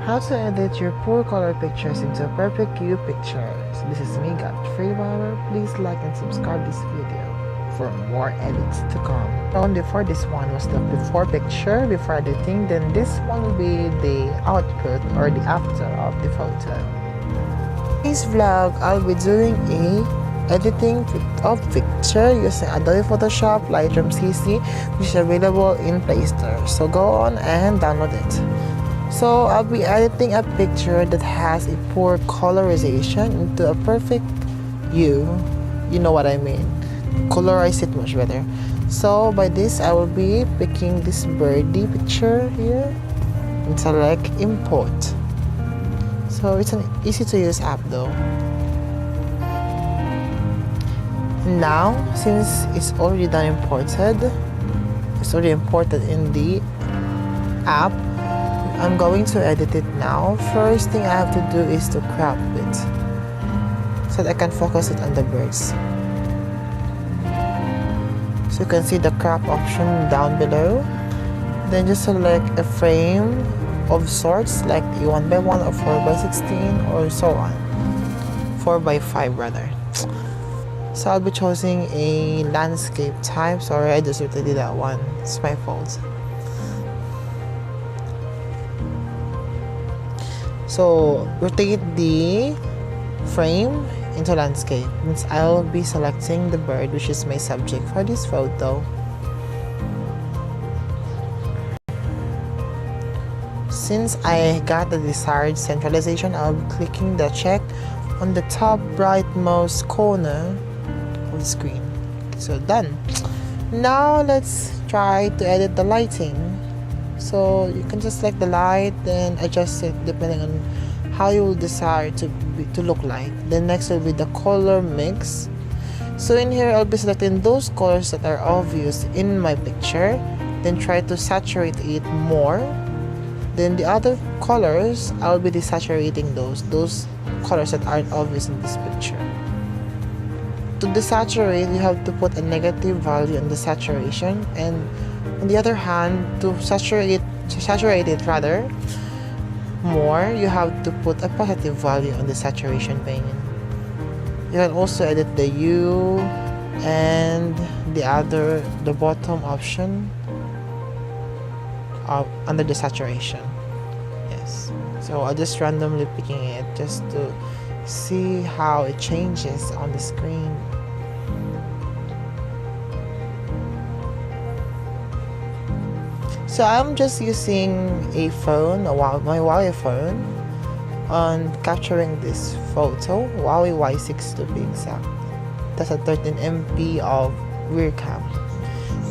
How to edit your poor color pictures into a perfect HUE picture. So this is me, Godfrey Bauer. Please like and subscribe this video for more edits to come. And before this one was the before picture, before editing, then this one will be the output or the after of the photo. In this vlog, I'll be doing a editing of picture using Adobe Photoshop Lightroom CC, which is available in Playstore. So go on and download it. So I'll be editing a picture that has a poor colorization into a perfect HUE. You know what I mean. Colorize it much better. So by this, I will be picking this birdie picture here and select import. So it's an easy to use app though. Now, since it's already done imported, it's already imported in the app, I'm going to edit it now. First thing I have to do is to crop it so that I can focus it on the birds. So you can see the crop option down below. Then just select a frame of sorts like a 1x1 or 4x16 or so on. 4x5 rather. So I'll be choosing a landscape type. Sorry, I just did that one. It's my fault. So rotate the frame into landscape. Means I'll be selecting the bird, which is my subject for this photo. Since I got the desired centralization, I'll be clicking the check on the top rightmost corner of the screen. So done. Now let's try to edit the lighting. So you can just select the light, then adjust it depending on how you will desire to look like. Then next will be the color mix. So in here I'll be selecting those colors that are obvious in my picture, then try to saturate it more. Then the other colors, I'll be desaturating those colors that aren't obvious in this picture. To desaturate, you have to put a negative value on the saturation, and on the other hand, to saturate it rather more, you have to put a positive value on the saturation pane. You can also edit the HUE and the bottom option under the saturation. Yes. So I'll just randomly picking it just to see how it changes on the screen. So I'm just using a phone, my Huawei phone, on capturing this photo, Huawei Y6 to be exact. That's a 13 MP of rear cam.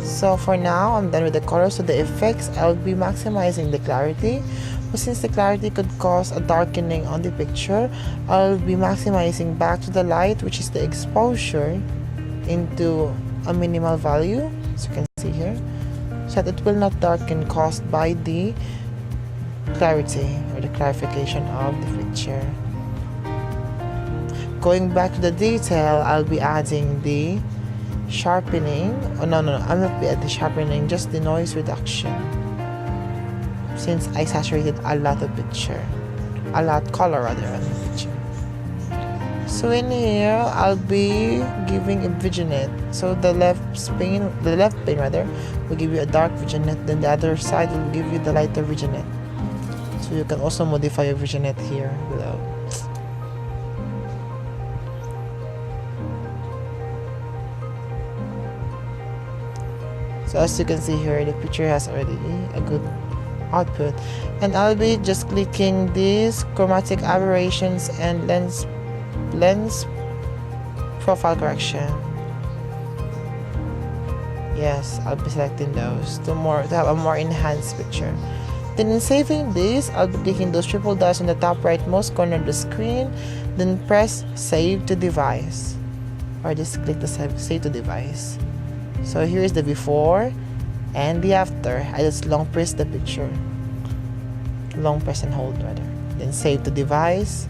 So for now, I'm done with the colors. So the effects, I'll be maximizing the clarity. But since the clarity could cause a darkening on the picture, I'll be maximizing back to the light, which is the exposure, into a minimal value, as you can see here, so that it will not darken caused by the clarity or the clarification of the picture. Going back to the detail, I'll be adding the sharpening. I'm not be adding sharpening, just the noise reduction, since I saturated a lot of color rather on the picture. So in here, I'll be giving a vignette. So the left pane rather will give you a dark vignette, then the other side will give you the lighter vignette. So you can also modify your vignette here below. So as you can see here, the picture has already a good output, and I'll be just clicking these chromatic aberrations and lens profile correction. Yes, I'll be selecting those to have a more enhanced picture. Then in saving this, I'll be clicking those triple dots in the top rightmost corner of the screen, then press save to device, or just click the save to device. So here is the before and the after. I just long press the picture, long press and hold rather, then save to device.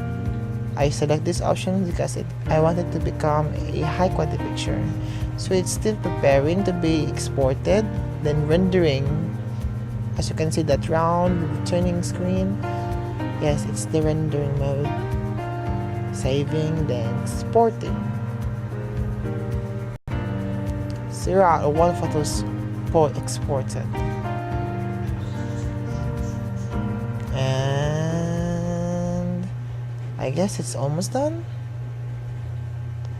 I select this option because I want it to become a high quality picture. So it's still preparing to be exported, then rendering. As you can see, that round turning screen, Yes, it's the rendering mode. Saving, then exporting. 0 out of 1 photos exported. And I guess it's almost done.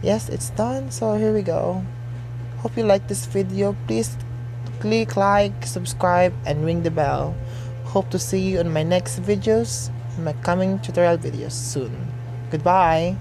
Yes, it's done. So here we go. Hope you like this video. Please click like, subscribe, and ring the bell. Hope to see you in my next videos, my coming tutorial videos soon. Goodbye.